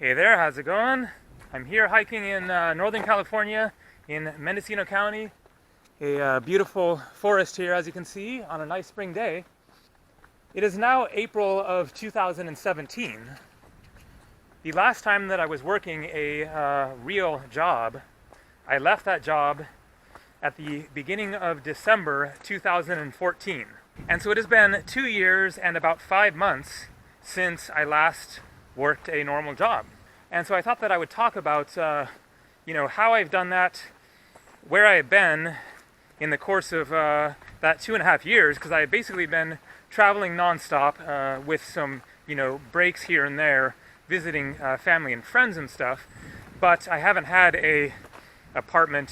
Hey there, how's it going? I'm here hiking in Northern California in Mendocino County. A beautiful forest here, as you can see, on a nice spring day. It is now April of 2017. The last time that I was working a real job, I left that job at the beginning of December 2014. And so it has been 2 years and about 5 months since I last worked a normal job. And so I thought that I would talk about, how I've done that, where I have been in the course of that 2.5 years, because I have basically been traveling nonstop with some, breaks here and there, visiting family and friends and stuff. But I haven't had a apartment,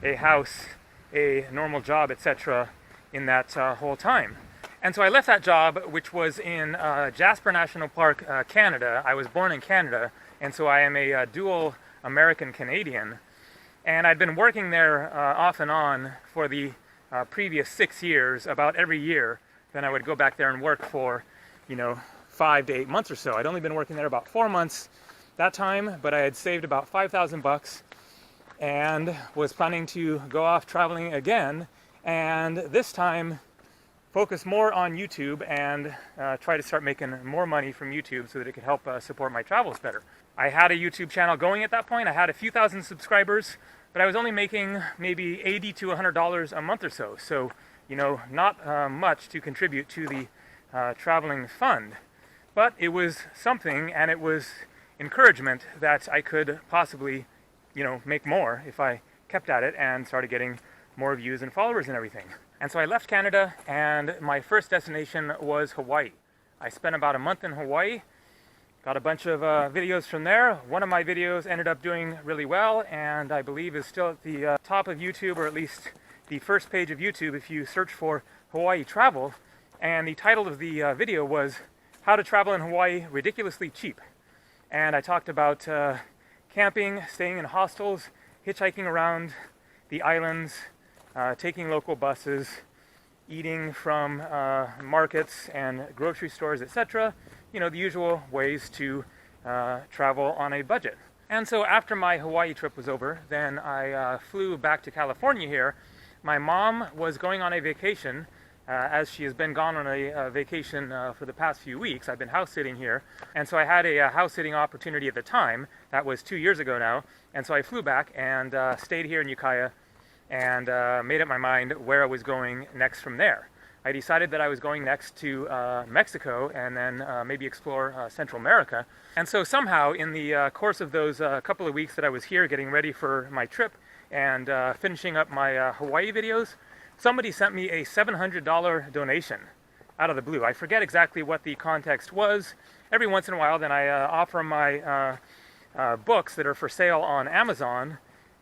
a house, a normal job, etc. in that whole time. And so I left that job, which was in Jasper National Park, Canada. I was born in Canada, and so I am a dual American-Canadian. And I'd been working there off and on for the previous 6 years, about every year. Then I would go back there and work for, 5 to 8 months or so. I'd only been working there about 4 months that time, but I had saved about 5,000 bucks and was planning to go off traveling again, and this time focus more on YouTube and try to start making more money from YouTube so that it could help support my travels better. I had a YouTube channel going at that point. I had a few thousand subscribers, but I was only making maybe $80 to $100 a month or so. So, not much to contribute to the traveling fund. But it was something, and it was encouragement that I could possibly, make more if I kept at it and started getting more views and followers and everything. And so I left Canada, and my first destination was Hawaii. I spent about a month in Hawaii, got a bunch of videos from there. One of my videos ended up doing really well, and I believe is still at the top of YouTube, or at least the first page of YouTube if you search for Hawaii travel. And the title of the video was How to Travel in Hawaii Ridiculously Cheap. And I talked about camping, staying in hostels, hitchhiking around the islands, taking local buses, eating from markets and grocery stores, etc. The usual ways to travel on a budget. And so after my Hawaii trip was over, then I flew back to California here. My mom was going on a vacation, as she has been gone on a vacation for the past few weeks. I've been house sitting here, and so I had a house sitting opportunity at the time. That was 2 years ago now, and so I flew back and stayed here in Ukiah and made up my mind where I was going next from there. I decided that I was going next to Mexico and then maybe explore Central America. And so somehow in the course of those couple of weeks that I was here getting ready for my trip and finishing up my Hawaii videos, somebody sent me a $700 donation out of the blue. I forget exactly what the context was. Every once in a while then I offer my books that are for sale on Amazon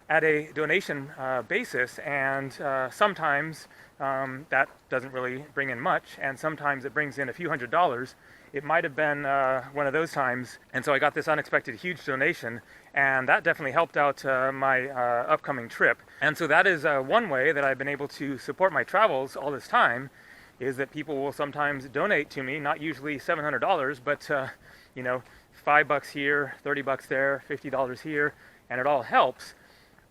at a donation basis, and sometimes that doesn't really bring in much, and sometimes it brings in a few $100s. It might have been one of those times, and so I got this unexpected huge donation, and that definitely helped out my upcoming trip. And so that is one way that I've been able to support my travels all this time, is that people will sometimes donate to me, not usually $700, but $5 here, $30 there, $50 here, and it all helps.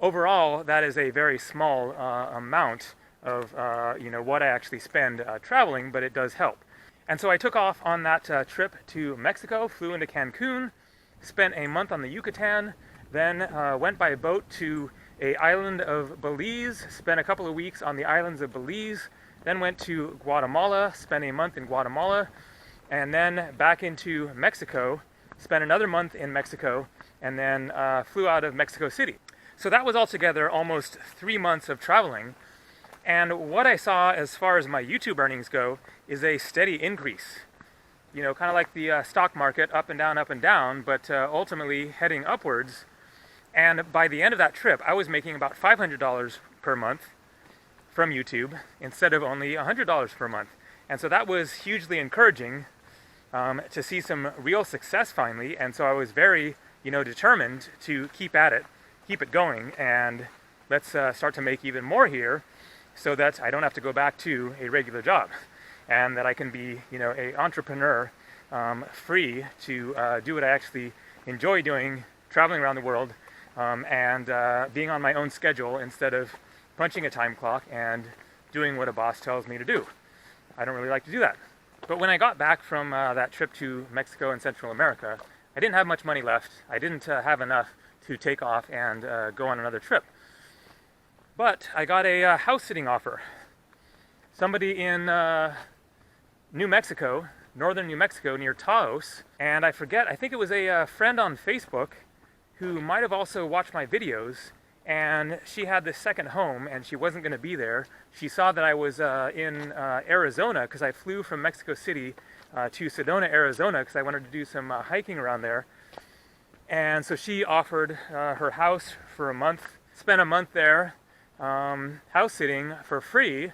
Overall, that is a very small amount of what I actually spend traveling, but it does help. And so I took off on that trip to Mexico, flew into Cancun, spent a month on the Yucatan, then went by boat to an island of Belize, spent a couple of weeks on the islands of Belize, then went to Guatemala, spent a month in Guatemala, and then back into Mexico, spent another month in Mexico, and then flew out of Mexico City. So that was altogether almost 3 months of traveling, and what I saw as far as my YouTube earnings go is a steady increase. Kind of like the stock market, up and down, but ultimately heading upwards. And by the end of that trip, I was making about $500 per month from YouTube instead of only $100 per month. And so that was hugely encouraging to see some real success finally, and so I was very, determined to keep at it. Keep it going, and let's start to make even more here so that I don't have to go back to a regular job, and that I can be, an entrepreneur, free to do what I actually enjoy doing, traveling around the world, and being on my own schedule instead of punching a time clock and doing what a boss tells me to do. I don't really like to do that. But when I got back from that trip to Mexico and Central America, I didn't have much money left. I didn't have enough to take off and go on another trip. But I got a house sitting offer. Somebody in New Mexico, northern New Mexico, near Taos, and I think it was a friend on Facebook who might have also watched my videos, and she had this second home and she wasn't going to be there. She saw that I was in Arizona, because I flew from Mexico City to Sedona, Arizona, because I wanted to do some hiking around there. And so she offered her house for a month, spent a month there, house sitting for free,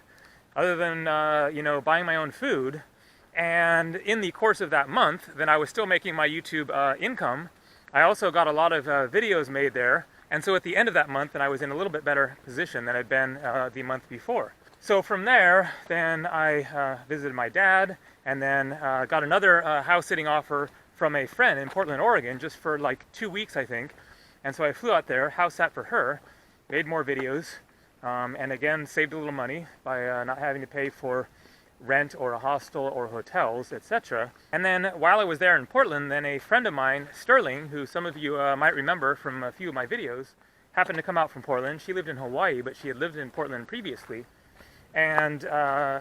other than buying my own food. And in the course of that month, then I was still making my YouTube income. I also got a lot of videos made there. And so at the end of that month, then I was in a little bit better position than I'd been the month before. So from there, then I visited my dad, and then got another house sitting offer from a friend in Portland, Oregon, just for like 2 weeks, I think. And so I flew out there, house sat for her, made more videos, and again saved a little money by not having to pay for rent or a hostel or hotels, etc. And then while I was there in Portland, then a friend of mine, Sterling, who some of you might remember from a few of my videos, happened to come out from Portland. She lived in Hawaii, but she had lived in Portland previously. And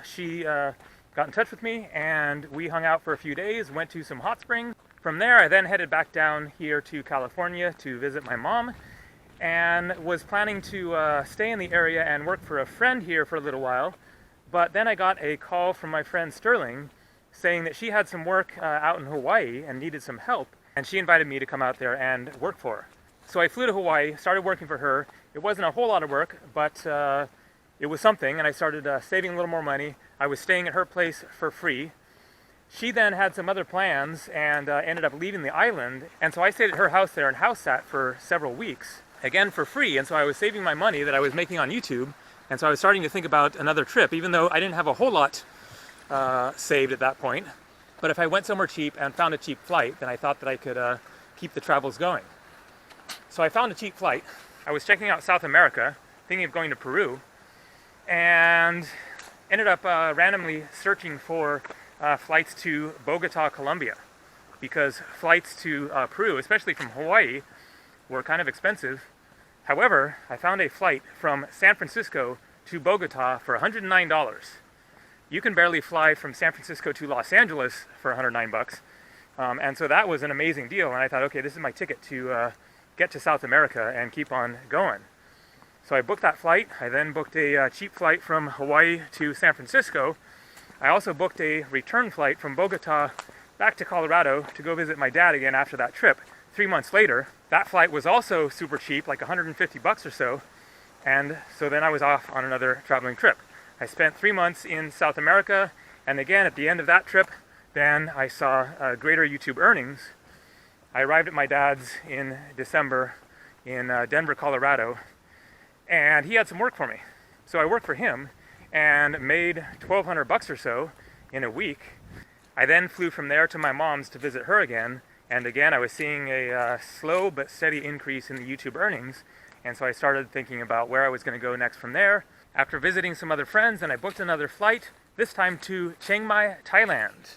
she got in touch with me, and we hung out for a few days, went to some hot springs. From there, I then headed back down here to California to visit my mom, and was planning to stay in the area and work for a friend here for a little while. But then I got a call from my friend Sterling saying that she had some work out in Hawaii and needed some help, and she invited me to come out there and work for her. So I flew to Hawaii, started working for her. It wasn't a whole lot of work, but it was something, and I started saving a little more money. I was staying at her place for free. She then had some other plans and ended up leaving the island, and so I stayed at her house there and house sat for several weeks, again for free. And so I was saving my money that I was making on YouTube, and so I was starting to think about another trip, even though I didn't have a whole lot saved at that point. But if I went somewhere cheap and found a cheap flight, then I thought that I could keep the travels going. So I found a cheap flight. I was checking out South America, thinking of going to Peru, and ended up randomly searching for flights to Bogota, Colombia, because flights to Peru, especially from Hawaii, were kind of expensive. However, I found a flight from San Francisco to Bogota for $109. You can barely fly from San Francisco to Los Angeles for $109. And so that was an amazing deal, and I thought, okay, this is my ticket to get to South America and keep on going. So I booked that flight. I then booked a cheap flight from Hawaii to San Francisco. I also booked a return flight from Bogota back to Colorado to go visit my dad again after that trip. 3 months later, that flight was also super cheap, like $150 or so, and so then I was off on another traveling trip. I spent 3 months in South America, and again at the end of that trip, then I saw greater YouTube earnings. I arrived at my dad's in December in Denver, Colorado, and he had some work for me. So I worked for him and made $1,200 or so in a week. I then flew from there to my mom's to visit her again, and again I was seeing a slow but steady increase in the YouTube earnings, and so I started thinking about where I was going to go next from there. After visiting some other friends, then I booked another flight, this time to Chiang Mai, Thailand.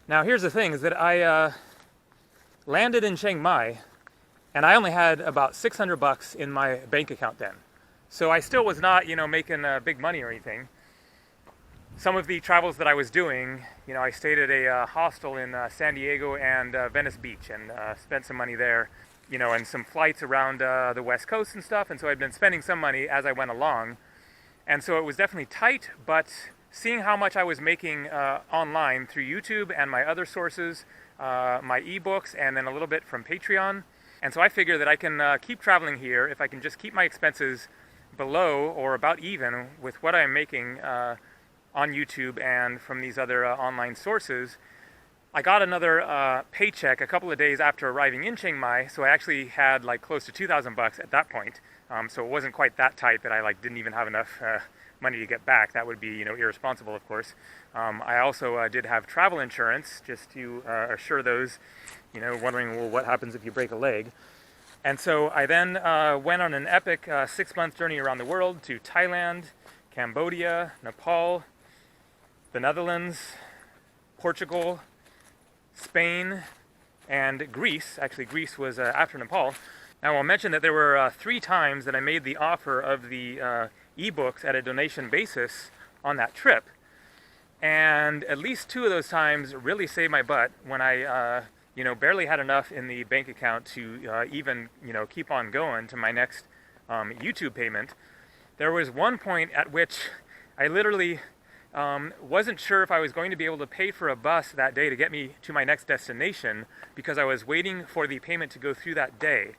Now here's the thing, is that I landed in Chiang Mai, and I only had about $600 in my bank account then. So I still was not, making big money or anything. Some of the travels that I was doing, I stayed at a hostel in San Diego and Venice Beach, and spent some money there, and some flights around the West Coast and stuff, and so I'd been spending some money as I went along. And so it was definitely tight, but seeing how much I was making online through YouTube and my other sources, my ebooks, and then a little bit from Patreon. And so I figure that I can keep traveling here if I can just keep my expenses below or about even with what I'm making on YouTube and from these other online sources. I got another paycheck a couple of days after arriving in Chiang Mai, so I actually had like close to $2,000 at that point. So it wasn't quite that tight that I like didn't even have enough money to get back. That would be, you know, irresponsible, of course. I also did have travel insurance just to assure those, you know, wondering, well, what happens if you break a leg? And so I then went on an epic 6-month journey around the world to Thailand, Cambodia, Nepal, the Netherlands, Portugal, Spain, and Greece. Actually, Greece was after Nepal. Now, I'll mention that there were 3 times that I made the offer of the ebooks at a donation basis on that trip. And at least 2 of those times really saved my butt when I, you know, barely had enough in the bank account to even, you know, keep on going to my next YouTube payment. There was one point at which I literally wasn't sure if I was going to be able to pay for a bus that day to get me to my next destination because I was waiting for the payment to go through that day.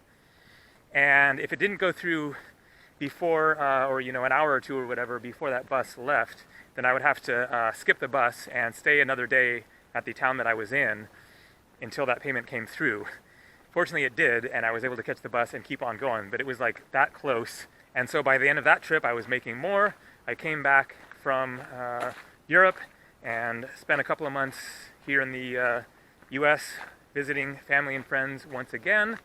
And if it didn't go through before, or, you know, an hour or 2 or whatever before that bus left, then I would have to skip the bus and stay another day at the town that I was in until that payment came through. Fortunately, it did, and I was able to catch the bus and keep on going, but it was like that close. And so by the end of that trip, I was making more. I came back from Europe and spent a couple of months here in the US visiting family and friends once again,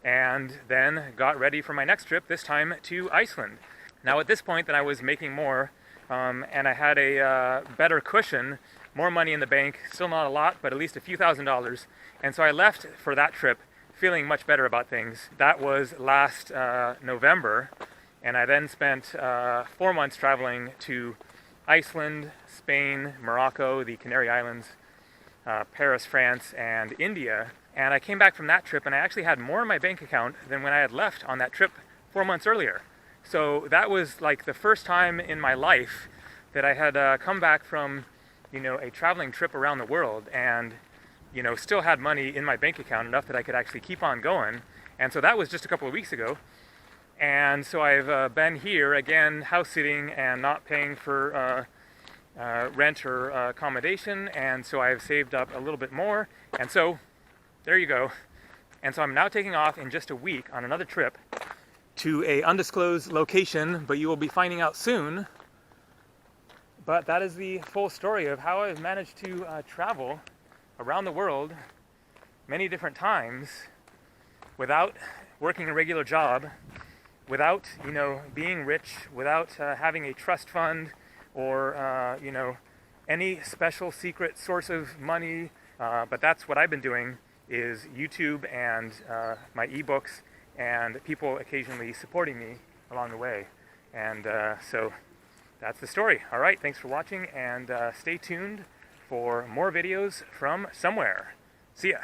and then got ready for my next trip, this time to Iceland. Now at this point, then I was making more, and I had a better cushion, more money in the bank, still not a lot, but at least a few $1,000s. And so I left for that trip feeling much better about things. That was last November, and I then spent 4 months traveling to Iceland, Spain, Morocco, the Canary Islands, Paris, France, and India. And I came back from that trip and I actually had more in my bank account than when I had left on that trip 4 months earlier. So that was like the first time in my life that I had come back from, you know, a traveling trip around the world and, you know, still had money in my bank account, enough that I could actually keep on going. And so that was just a couple of weeks ago. And so I've been here again, house sitting and not paying for rent or accommodation. And so I've saved up a little bit more. And so there you go. And so I'm now taking off in just a week on another trip to a undisclosed location, but you will be finding out soon. But that is the full story of how I've managed to travel around the world many different times without working a regular job, without, you know, being rich, without having a trust fund or, you know, any special secret source of money. But that's what I've been doing, is YouTube and my ebooks and people occasionally supporting me along the way. And so that's the story. All right, thanks for watching, and stay tuned for more videos from somewhere. See ya.